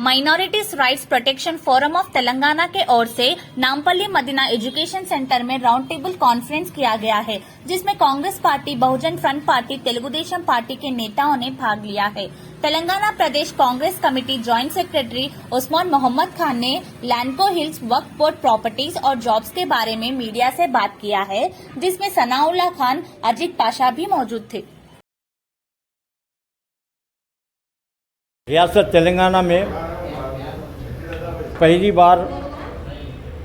Minorities rights protection forum of Telangana के ओर से नामपल्ली मदीना एजुकेशन सेंटर में राउंड टेबल कॉन्फ्रेंस किया गया है, जिसमें Congress party, Bahujan front party, Telugu Desam party के नेताओं ने भाग लिया है। Telangana Pradesh Congress committee joint secretary Usman Mohammed Khan ने Lanco hills Waqf board properties और जॉब्स के बारे में मीडिया से बात किया है, जिसमें सनाउल्लाह खान, अजीत पाशा भी मौजूद थे। रियासत तेलंगाना में पहली बार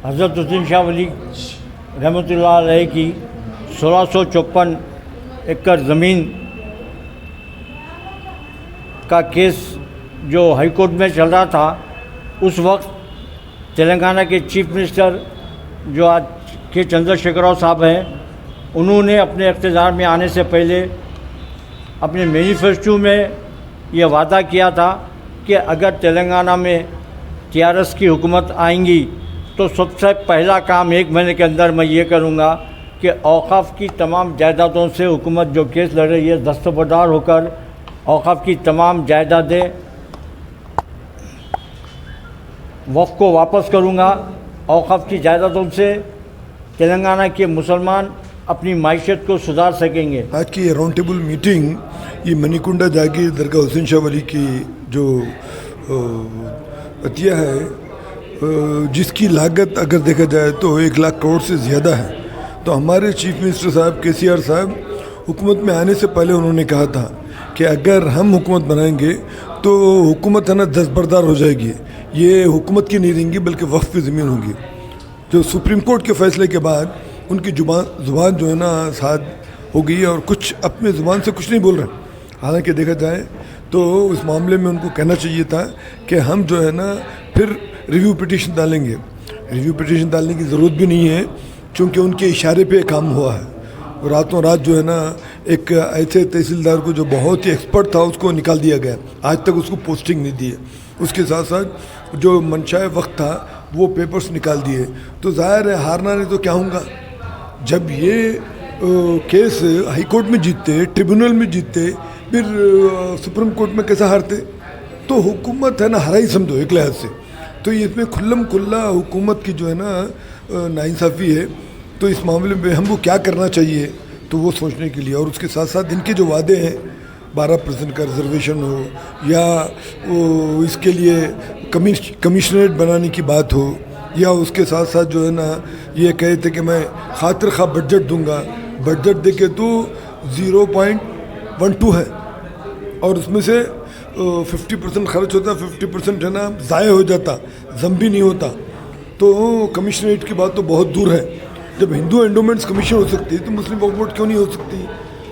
हज़रत हुसैन शाह वली रहमतुल्लाह अलैह की 1654 एकड़ ज़मीन का केस जो हाई कोर्ट में चल रहा था, उस वक्त तेलंगाना के चीफ मिनिस्टर जो आज के चंद्रशेखर राव साहब हैं, उन्होंने अपने इक़्तिदार में आने से पहले अपने मैनिफेस्टो में ये वादा किया था कि अगर तेलंगाना में टीआरएस की हुकूमत आएंगी तो सबसे पहला काम 1 महीने के अंदर मैं ये करूँगा कि औक़ाफ़ की तमाम जायदादों से हुकूमत जो केस लड़ रही है, दस्तबरदार होकर औक़ाफ़ की तमाम जायदादें वक़्फ़ को वापस करूँगा। औक़ाफ़ की जायदादों से तेलंगाना के मुसलमान अपनी मायशत को सुधार सकेंगे। आज की ये राउंड टेबल मीटिंग ये मनीकुंडा जागीर दरगाह हुसैन शाह वली की जो अतिया है, जिसकी लागत अगर देखा जाए तो 1 लाख करोड़ से ज़्यादा है। तो हमारे चीफ मिनिस्टर साहब केसीआर साहब हुकूमत में आने से पहले उन्होंने कहा था कि अगर हम हुकूमत बनाएंगे तो हुकूमत है ना दस्तबरदार हो जाएगी, ये हुकूमत की नहीं रहेंगी बल्कि वक्फ की ज़मीन होगी। जो सुप्रीम कोर्ट के फैसले के बाद उनकी ज़ुबान जो है ना साद हो गई है और कुछ अपने ज़ुबान से कुछ नहीं बोल रहे। हालांकि देखा जाए तो इस मामले में उनको कहना चाहिए था कि हम जो है ना फिर रिव्यू पिटीशन डालेंगे। रिव्यू पिटीशन डालने की ज़रूरत भी नहीं है, क्योंकि उनके इशारे पे काम हुआ है। रातों रात जो है ना एक ऐसे तहसीलदार को जो बहुत ही एक्सपर्ट था उसको निकाल दिया गया, आज तक उसको पोस्टिंग नहीं दी है। उसके साथ साथ जो मंशाए वक्त था वो पेपर्स निकाल दिए। तो ज़ाहिर है हारना नहीं तो क्या होगा। जब ये केस हाई कोर्ट में जीतते, ट्रिब्यूनल में जीतते, फिर सुप्रीम कोर्ट में कैसा हारते, तो हुकूमत है ना हरा ही समझो एक लिहाज से। तो इसमें खुल्लम खुल्ला हुकूमत की जो है ना नाइंसाफ़ी है। तो इस मामले में हमको क्या करना चाहिए तो वो सोचने के लिए, और उसके साथ साथ इनके जो वादे हैं 12% का रिजर्वेशन हो या वो इसके लिए कमिश्नरेट बनाने की बात हो, या उसके साथ साथ जो है ना ये कहे थे कि मैं खातिर खा बजट दूंगा, बजट देके तो 0.12 है और उसमें से 50% खर्च होता, 50% है ना ज़ाय हो जाता, जम भी नहीं होता। तो कमिश्नरेट की बात तो बहुत दूर है। जब हिंदू एंडोमेंट्स कमीशन हो सकती है तो मुस्लिम वक्फ बोर्ड क्यों नहीं हो सकती।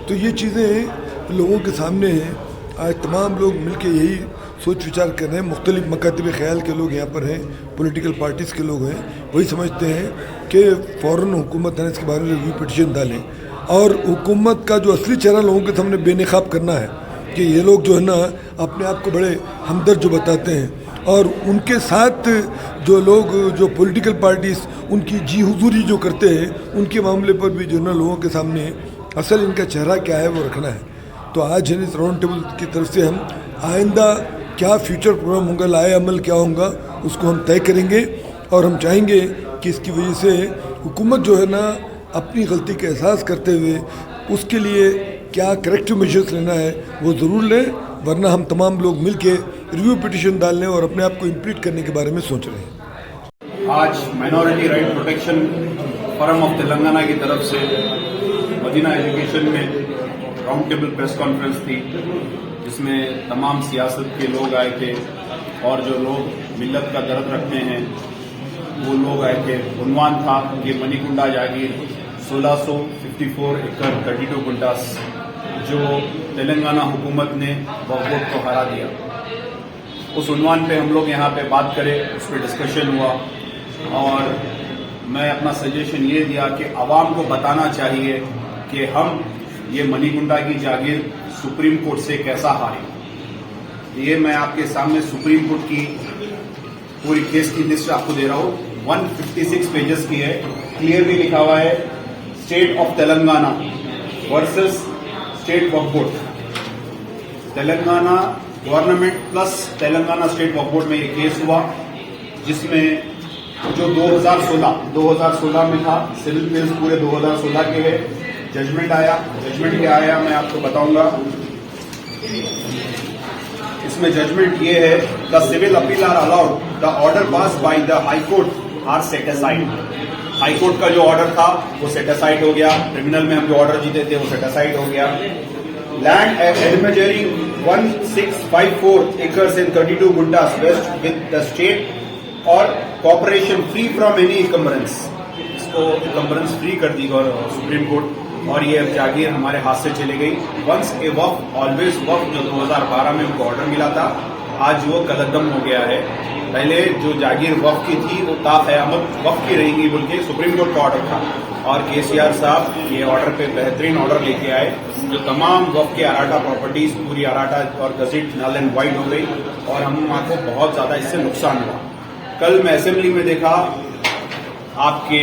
तो ये चीज़ें लोगों के सामने हैं। आज तमाम लोग मिलके यही सोच विचार कर रहे हैं। मुख्तलिफ मकातब ख्याल के लोग यहाँ पर हैं, पॉलिटिकल पार्टीज़ के लोग हैं, वही समझते हैं कि फ़ौरन हुकूमत है इसके बारे में रिव्यू पिटीशन डालें और हुकूमत का जो असली चेहरा लोगों के सामने बेनकाब करना है कि ये लोग जो है ना अपने आप को बड़े हमदर्द जो बताते हैं, और उनके साथ जो लोग जो पॉलिटिकल पार्टीज़ उनकी जी हुजूरी जो करते हैं, उनके मामले पर भी जो है ना लोगों के सामने असल इनका चेहरा क्या है वो रखना है। तो आज इस राउंड टेबल की तरफ से हम आइंदा क्या फ्यूचर प्रोग्राम होगा, लाए अमल क्या होगा, उसको हम तय करेंगे। और हम चाहेंगे कि इसकी वजह से हुकूमत जो है ना अपनी गलती का एहसास करते हुए उसके लिए क्या करेक्टिव मेजर्स लेना है वो ज़रूर लें, वरना हम तमाम लोग मिलके रिव्यू पिटीशन डालने और अपने आप को इम्प्लीट करने के बारे में सोच रहे हैं। आज minority right protection forum of Telangana की तरफ से मदीना एजुकेशन में राउंड टेबल प्रेस कॉन्फ्रेंस थी, जिसमें तमाम सियासत के लोग आए थे और जो लोग मिल्लत का दर्द रखते हैं वो लोग आए थे। उन्वान था कि मनीकुंडा जागीर 1654 एकड़ 32 गुंटास जो तेलंगाना हुकूमत ने वक्फ बोर्ड को हरा दिया, उस उन्वान पे हम लोग यहाँ पे बात करें, उस पर डिस्कशन हुआ। और मैं अपना सजेशन ये दिया कि आवाम को बताना चाहिए कि हम ये मनीकुंडा की जागीर सुप्रीम कोर्ट से कैसा हारे। ये मैं आपके सामने सुप्रीम कोर्ट की पूरी केस की लिस्ट आपको दे रहा हूँ। 156 पेजेस की है, क्लियरली लिखा हुआ है state of Telangana versus state Waqf board. Telangana government plus Telangana state Waqf board में ये केस हुआ, जिसमें जो 2016 में था, सिविल केस पूरे 2016 के है। जजमेंट आया, जजमेंट क्या आया मैं आपको बताऊंगा। इसमें जजमेंट ये है, the civil appeal are allowed, the order passed by the high court are set aside. High court का जो ऑर्डर था वो सेट असाइड हो गया, क्रिमिनल में हम जो ऑर्डर जीते थे वो सेट असाइड हो गया। Land admeasuring 1654 acres in 32 guntas vest with the state और corporation free from any encumbrance, इसको इकम्बरेंस फ्री कर दी सुप्रीम कोर्ट, और ये जागीर हमारे हाथ से चली गई। वंस ए वक्फ ऑलवेज वक्फ जो 2012 में उनको ऑर्डर मिला था, आज वो कलअदम हो गया है। पहले जो जागीर वक्फ की थी वो क़यामत वक्फ की रहेगी बोल के सुप्रीम कोर्ट का ऑर्डर था, और केसीआर साहब ये ऑर्डर पे बेहतरीन ऑर्डर लेके आए, जो तमाम वक्फ के अराटा प्रॉपर्टीज पूरी अराटा और गजेट नल एंड वाइड हो गई, और हमको बहुत ज्यादा इससे नुकसान हुआ। कल मैं असेंबली में देखा आपके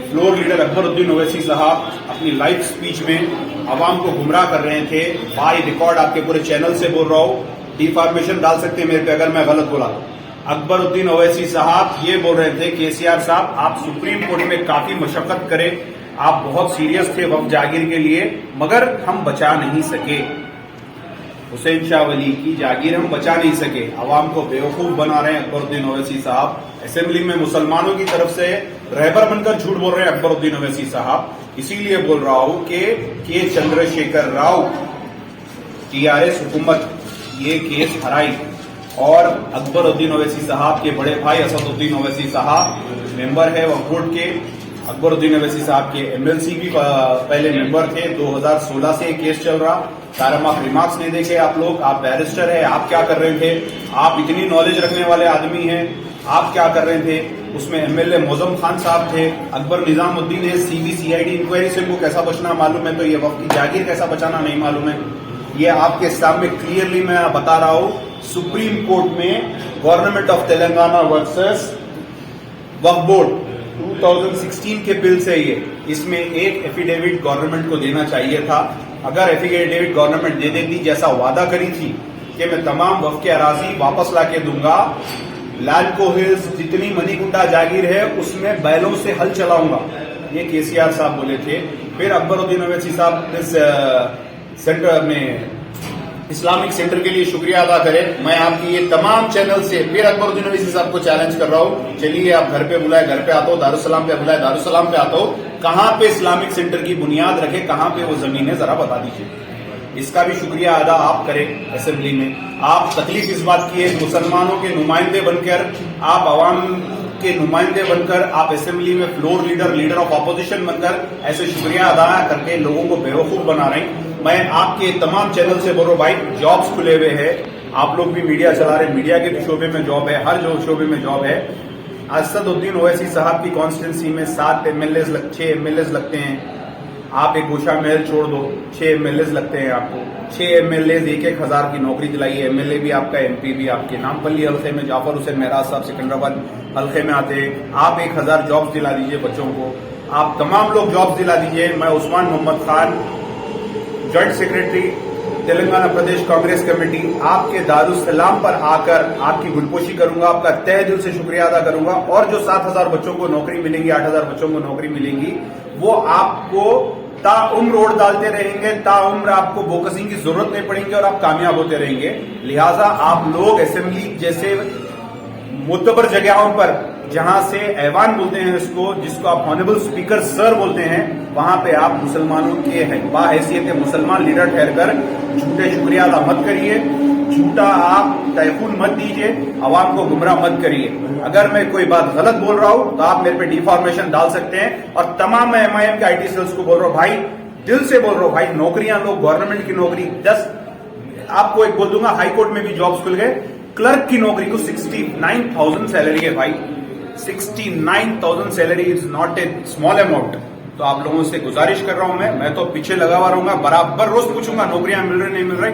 फ्लोर लीडर अकबरुद्दीन ओवैसी साहब अपनी लाइव स्पीच में आवाम को गुमराह कर रहे थे। बाय रिकॉर्ड आपके पूरे चैनल से बोल रहा हूं, डिफॉर्मेशन डाल सकते हैं मेरे पे अगर मैं गलत बोला। अकबरुद्दीन ओवैसी साहब ये बोल रहे थे, केसीआर साहब आप सुप्रीम कोर्ट में काफी मशक्कत करें, आप बहुत सीरियस थे वक्फ जागीर के लिए, मगर हम बचा नहीं सके। हुसैन शाह वली की जागीर हम बचा नहीं सके, आवाम को बेवकूफ बना रहे हैं अकबरुद्दीन ओवैसी साहब। असेंबली में मुसलमानों की तरफ से रहबर बनकर झूठ बोल रहे हैं अकबरुद्दीन ओवैसी साहब। इसीलिए बोल रहा हूं कि के चंद्रशेखर राव टीआरएस हुकूमत ये केस हराई, और अकबरुद्दीन ओवैसी साहब के बड़े भाई असदुद्दीन ओवैसी साहब मेंबर है वक्फ बोर्ड के। अकबरुद्दीन ओवैसी साहब के एमएलसी भी पहले मेंबर थे। 2016 से केस चल रहा। मैडम आप रिमार्क्स नहीं देखे आप लोग, आप बैरिस्टर है, आप क्या कर रहे थे? आप इतनी नॉलेज रखने वाले आदमी हैं, आप क्या कर रहे थे? उसमें एमएलए मौजम खान साहब थे, अकबर निजामुद्दीन है, सीबीसीआईडी इंक्वायरी से इनको कैसा बचना मालूम है, तो ये वक्त की जागीर कैसा बचाना नहीं मालूम है। ये आपके सामने क्लियरली मैं बता रहा हूं, सुप्रीम कोर्ट में government of Telangana versus Waqf board 2016 के बिल से ये, इसमें एक एफिडेविट गवर्नमेंट को देना चाहिए था। अगर एफिडेविट गवर्नमेंट दे देती जैसा वादा करी थी कि मैं तमाम वक्फ के अराजी वापस लाके दूंगा, लालको हिल्स जितनी मनीकुंडा जागीर है उसमें बैलों से हल चलाऊंगा, ये केसीआर साहब बोले थे। फिर अकबरुद्दीन ओवैसी साहब इस सेंटर में इस्लामिक सेंटर के लिए शुक्रिया अदा करें। मैं आपकी ये तमाम चैनल से फिर अकबरुद्दीन ओवैसी साहब को चैलेंज कर रहा हूं, चलिए आप घर पे बुलाए, घर पे आता हूं, दारुसलाम पे बुलाए, दारुसलाम पे आता हूं, कहां पे इस्लामिक सेंटर की बुनियाद रखे, कहां पे वो जमीन है जरा बता दीजिए। इसका भी शुक्रिया अदा आप करें। असेंबली में आप तकलीफ इस बात की है, मुसलमानों के नुमाइंदे बनकर, आप आवाम के नुमाइंदे बनकर, आप असेंबली में floor leader, leader of opposition बनकर ऐसे शुक्रिया अदा करके लोगों को बेवकूफ बना रहे हैं। मैं आपके तमाम चैनल से बोल रहा हूं भाई, जॉब्स खुले हुए हैं, आप लोग भी मीडिया चला रहे हैं, मीडिया के भी शोबे में जॉब है, हर जो शोबे में जॉब है। असदुद्दीन ओवैसी साहब की कॉन्स्टिट्यूंसी में 6 एमएलए लगते हैं। आप एक गोशा महल छोड़ दो, 6 एमएलए लगते हैं आपको। 6 एमएलए 1,000 की नौकरी दिलाई है। एमएलए भी आपका, एमपी भी आपके। नामपल्ली हल्के में जाफर हुसैन महराज साहब सिकंदराबाद हल्के में आते हैं। आप 1000 जॉब्स दिला दीजिए बच्चों को, आप तमाम लोग जॉब्स दिला दीजिए। मैं Usman Mohammed Khan, joint secretary Telangana Pradesh Congress committee, आपके दारुसलाम पर आकर आपकी गुलपोशी करूंगा, आपका तहे दिल से शुक्रिया अदा करूंगा। और जो 7,000 बच्चों को नौकरी मिलेंगी, 8,000 बच्चों को नौकरी मिलेंगी, वो आपको ताउम्र रोड डालते रहेंगे, ताउम्र आपको बोकसिंग की जरूरत नहीं पड़ेगी और आप कामयाब होते रहेंगे। लिहाजा आप लोग असेंबली जैसे मुतबर जगहों पर, जहां से ऐवान बोलते हैं इसको, जिसको आप ऑनरेबल स्पीकर सर बोलते हैं, वहां पे आप मुसलमानों के बाहैसियत मुसलमान लीडर ठहरकर झूठे शुक्रिया अदा मत करिए, झूठा आप तयफून मत दीजिए, आवाम को गुमराह मत करिए। अगर मैं कोई बात गलत बोल रहा हूं तो आप मेरे पे डिफॉर्मेशन डाल सकते हैं। और तमाम एमआईएम के आईटी सेल्स को बोल रहा हूं भाई, दिल से बोल रहा हूं भाई, नौकरियां लोग, गवर्नमेंट की नौकरी 10, आपको एक बोल दूंगा, हाईकोर्ट में भी जॉब्स खुल गए। क्लर्क की नौकरी को 69,000 सैलरी है भाई, 69,000 salary is not a small amount. तो आप लोगों से गुजारिश कर रहा हूं, मैं तो पीछे लगा हुआ रहूंगा, बराबर रोज पूछूंगा नौकरियां मिल रही नहीं मिल रही।